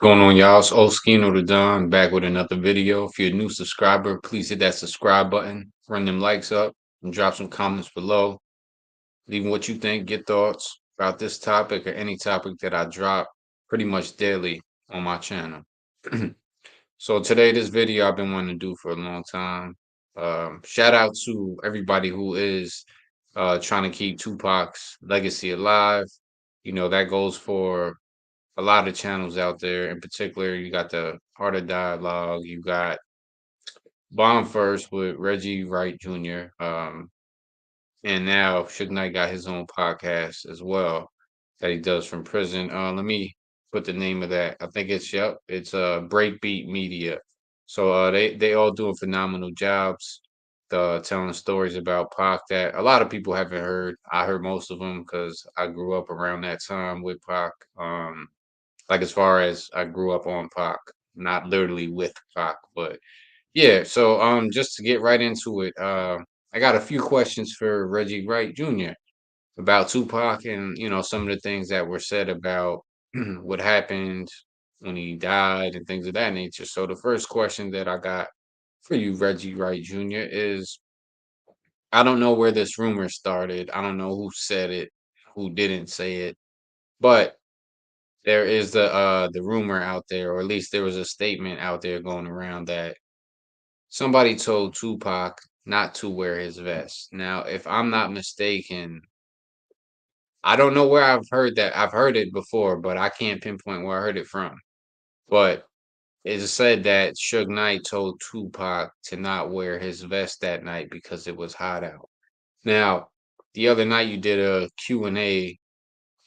Going on, y'all? It's Oskino the Don back with another video. If you're a new subscriber, please hit that subscribe button, run them likes up, and drop some comments below. Leave what you think, your thoughts about this topic or any topic that I drop pretty much daily on my channel. So today, this video I've been wanting to do for a long time. Shout out to everybody who is trying to keep Tupac's legacy alive. That goes for a lot of channels out there. In particular, you got the Art of Dialogue, you got Bomb First with Reggie Wright Jr. And now Suge Knight got his own podcast as well that he does from prison. Let me put the name of that. I think it's Breakbeat Media. So they all doing phenomenal jobs, telling stories about Pac that a lot of people haven't heard. I heard most of them because I grew up around that time with Pac. Like as far as I grew up on Pac, not literally with Pac, but yeah. So just to get right into it, I got a few questions for Reggie Wright Jr. about Tupac and some of the things that were said about what happened when he died and things of that nature. So the first question that I got for you, Reggie Wright Jr., is I don't know where this rumor started. I don't know who said it, who didn't say it, but there is the rumor out there, or at least there was a statement out there going around that somebody told Tupac not to wear his vest. Now, if I'm not mistaken, I don't know where I've heard that. I've heard it before, but I can't pinpoint where I heard it from. But it's said that Suge Knight told Tupac to not wear his vest that night because it was hot out. Now, the other night you did a Q&A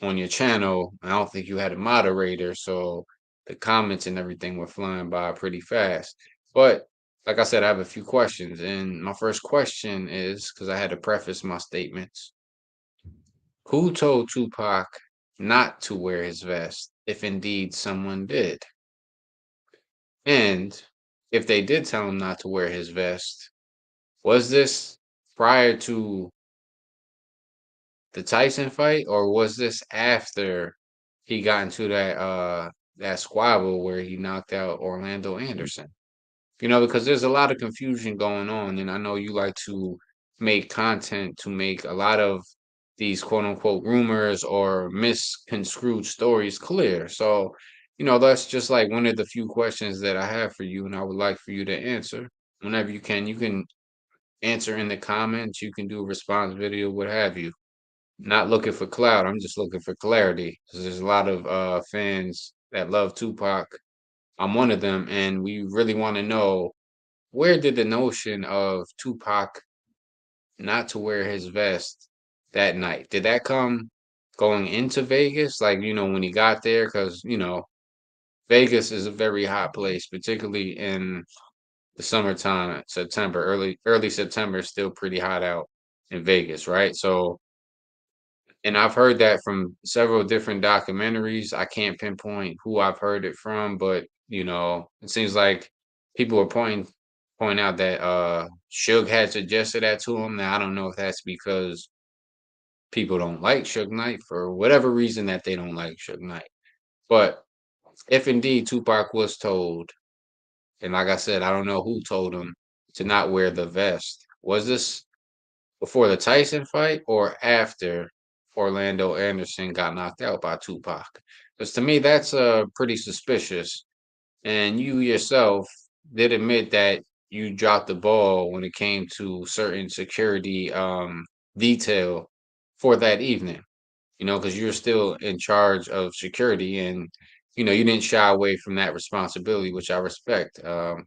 on your channel. I don't think you had a moderator, so the comments and everything were flying by pretty fast. But like I said, I have a few questions. And my first question is because I had to preface my statements. Who told Tupac not to wear his vest, if indeed someone did? And if they did tell him not to wear his vest, was this prior to the Tyson fight, or was this after he got into that squabble where he knocked out Orlando Anderson? Because there's a lot of confusion going on, and I know you like to make content to make a lot of these quote unquote rumors or misconstrued stories clear. So, that's just like one of the few questions that I have for you, and I would like for you to answer whenever you can. You can answer in the comments, you can do a response video, what have you. Not looking for clout. I'm just looking for clarity because there's a lot of fans that love Tupac. I'm one of them, and we really want to know where did the notion of Tupac not to wear his vest that night, did that come going into Vegas? Like, when he got there, because Vegas is a very hot place, particularly in the summertime, September, early September is still pretty hot out in Vegas, right? So and I've heard that from several different documentaries. I can't pinpoint who I've heard it from, but it seems like people are point out that Suge had suggested that to him. Now I don't know if that's because people don't like Suge Knight for whatever reason that they don't like Suge Knight. But if indeed Tupac was told, and like I said, I don't know who told him to not wear the vest. Was this before the Tyson fight or after Orlando Anderson got knocked out by Tupac? Because to me, that's pretty suspicious. And you yourself did admit that you dropped the ball when it came to certain security detail for that evening, because you're still in charge of security and, you didn't shy away from that responsibility, which I respect. I'm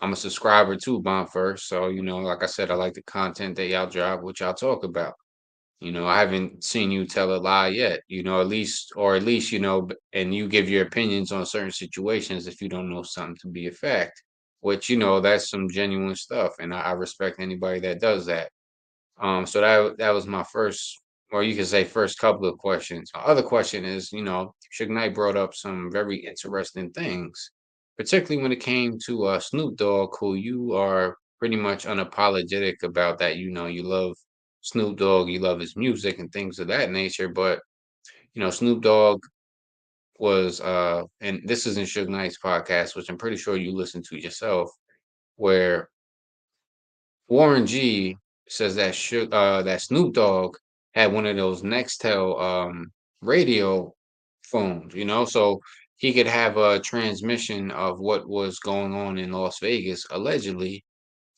a subscriber to Bomb First, so like I said, I like the content that y'all drop, which y'all talk about. I haven't seen you tell a lie yet. At least, and you give your opinions on certain situations if you don't know something to be a fact, which that's some genuine stuff, and I respect anybody that does that. So that was my first, or you could say first couple of questions. My other question is, Suge Knight brought up some very interesting things, particularly when it came to Snoop Dogg, who you are pretty much unapologetic about that. You love Snoop Dogg, you love his music and things of that nature. But Snoop Dogg was and this is in Suge Knight's podcast, which I'm pretty sure you listened to yourself, where Warren G says that that Snoop Dogg had one of those Nextel radio phones, so he could have a transmission of what was going on in Las Vegas allegedly.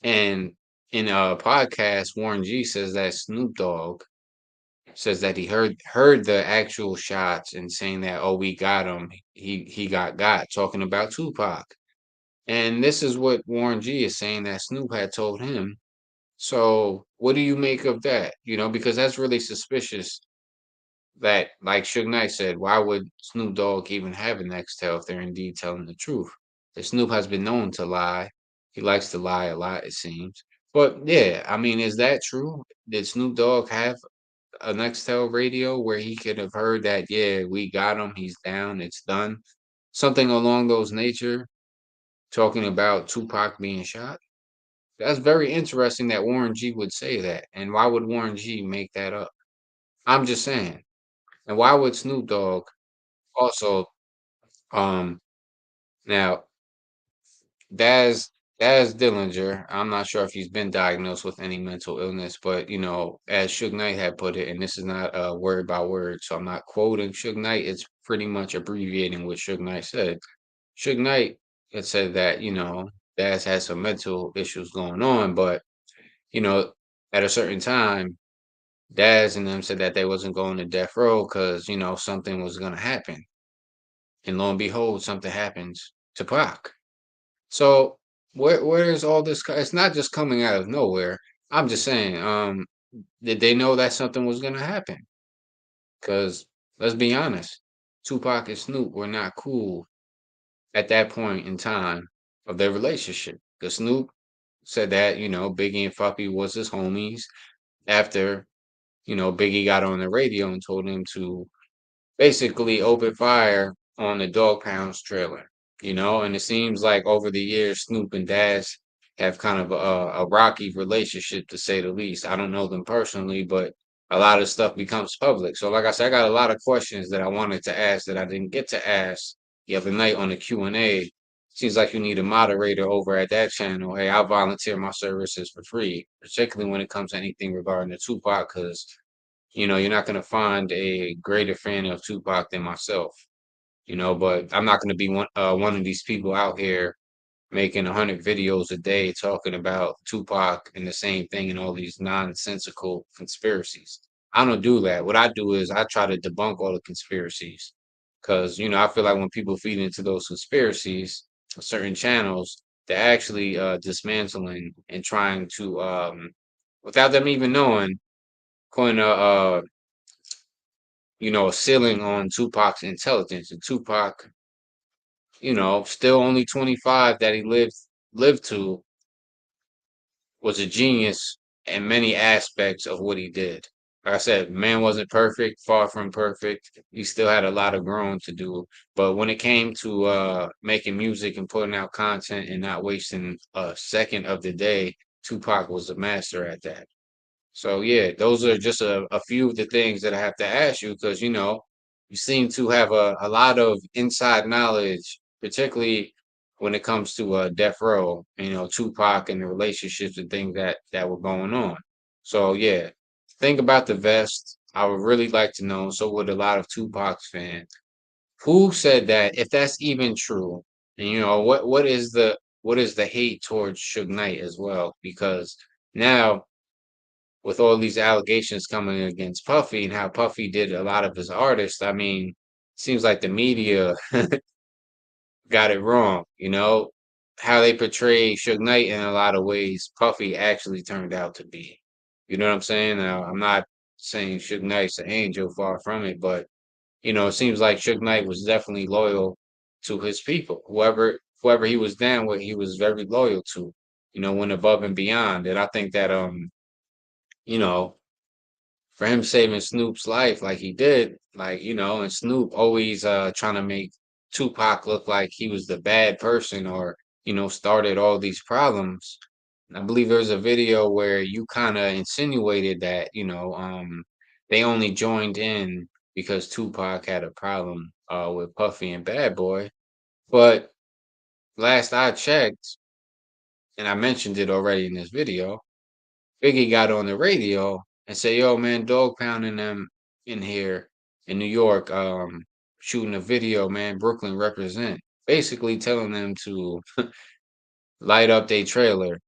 And in a podcast, Warren G says that Snoop Dogg says that he heard the actual shots and saying that, oh, we got him. He got talking about Tupac. And this is what Warren G is saying that Snoop had told him. So what do you make of that? Because that's really suspicious that, like Suge Knight said, why would Snoop Dogg even have an Nextel if they're indeed telling the truth? If Snoop has been known to lie, he likes to lie a lot, it seems. But yeah, I mean, is that true? Did Snoop Dogg have a Nextel radio where he could have heard that, yeah, we got him, he's down, it's done? Something along those nature, talking about Tupac being shot? That's very interesting that Warren G would say that. And why would Warren G make that up? I'm just saying. And why would Snoop Dogg also um now Daz Daz Dillinger, I'm not sure if he's been diagnosed with any mental illness, but as Suge Knight had put it, and this is not word by word, so I'm not quoting Suge Knight, it's pretty much abbreviating what Suge Knight said. Suge Knight had said that, Daz has some mental issues going on, but you know, at a certain time, Daz and them said that they wasn't going to death row because, something was gonna happen. And lo and behold, something happens to Pac. So where is all this? It's not just coming out of nowhere. I'm just saying, did they know that something was gonna happen? Because let's be honest, Tupac and Snoop were not cool at that point in time of their relationship. Because Snoop said that, Biggie and Puffy was his homies after, Biggie got on the radio and told him to basically open fire on the Dog Pound's trailer, and it seems like over the years, Snoop and Daz have kind of a rocky relationship to say the least. I don't know them personally, but a lot of stuff becomes public. So, like I said, I got a lot of questions that I wanted to ask that I didn't get to ask the other night on the Q&A. Seems like you need a moderator over at that channel. Hey, I'll volunteer my services for free, particularly when it comes to anything regarding the Tupac, because you're not going to find a greater fan of Tupac than myself, but I'm not going to be one of these people out here making 100 videos a day talking about Tupac and the same thing and all these nonsensical conspiracies. I don't do that. What I do is I try to debunk all the conspiracies because, I feel like when people feed into those conspiracies, certain channels, they're actually dismantling and trying to, without them even knowing, putting a ceiling on Tupac's intelligence. And Tupac, still only 25 that he lived to, was a genius in many aspects of what he did. Like I said, man wasn't perfect, far from perfect. He still had a lot of growing to do. But when it came to making music and putting out content and not wasting a second of the day, Tupac was a master at that. So yeah, those are just a few of the things that I have to ask you because you seem to have a lot of inside knowledge, particularly when it comes to Death Row, Tupac and the relationships and things that were going on. So yeah, think about the vest. I would really like to know, so would a lot of Tupac's fans. Who said that? If that's even true, and what is the hate towards Suge Knight as well? Because now with all these allegations coming against Puffy and how Puffy did a lot of his artists, I mean, seems like the media got it wrong, how they portray Suge Knight in a lot of ways, Puffy actually turned out to be. You know what I'm saying? Now, I'm not saying Suge Knight's an angel, far from it, but it seems like Suge Knight was definitely loyal to his people. Whoever he was down with, he was very loyal to. Went above and beyond. And I think that you know, for him saving Snoop's life like he did, like, and Snoop always trying to make Tupac look like he was the bad person or, started all these problems. I believe there's a video where you kind of insinuated that, they only joined in because Tupac had a problem with Puffy and Bad Boy. But last I checked, and I mentioned it already in this video, Biggie got on the radio and said, "Yo, man, Dog Pound and them in here in New York, shooting a video, man. Brooklyn represent." Basically telling them to light up their trailer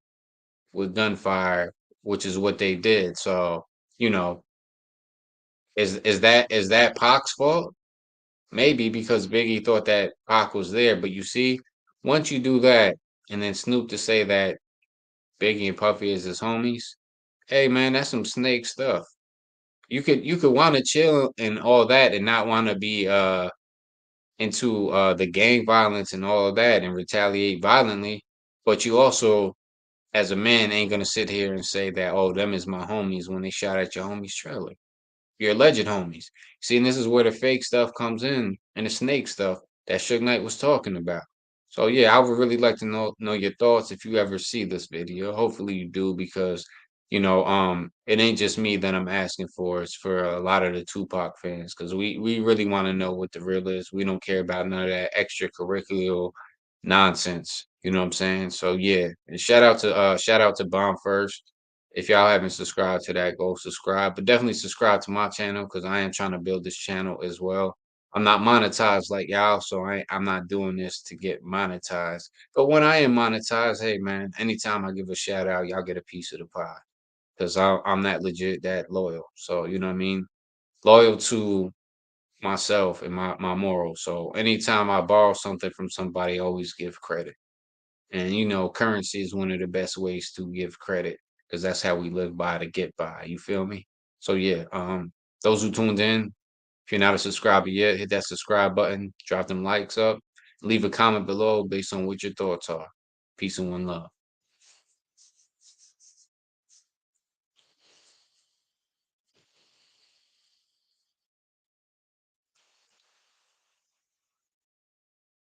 with gunfire, which is what they did. So, you know, is that Pac's fault? Maybe because Biggie thought that Pac was there, but you see, once you do that, and then Snoop to say that Biggie and Puffy is his homies, hey man, that's some snake stuff. You could want to chill and all that, and not want to be into the gang violence and all of that, and retaliate violently, but you also, as a man, ain't gonna sit here and say that, oh, them is my homies when they shot at your homie's trailer, your alleged homies. See, and this is where the fake stuff comes in, and the snake stuff that Suge Knight was talking about. So yeah, I would really like to know your thoughts if you ever see this video. Hopefully you do, because it ain't just me that I'm asking for. It's for a lot of the Tupac fans, because we really want to know what the real is. We don't care about none of that extracurricular nonsense. You know what I'm saying? So yeah, and shout out to Bomb First. If y'all haven't subscribed to that, go subscribe. But definitely subscribe to my channel, because I am trying to build this channel as well. I'm not monetized like y'all, so I'm not doing this to get monetized. But when I am monetized, hey man, anytime I give a shout out, y'all get a piece of the pie, because I'm that legit, that loyal. So you know what I mean? Loyal to myself and my morals. So anytime I borrow something from somebody, I always give credit. And currency is one of the best ways to give credit, because that's how we live by to get by. You feel me? So yeah, those who tuned in, if you're not a subscriber yet, hit that subscribe button, drop them likes up, leave a comment below based on what your thoughts are. Peace and one love.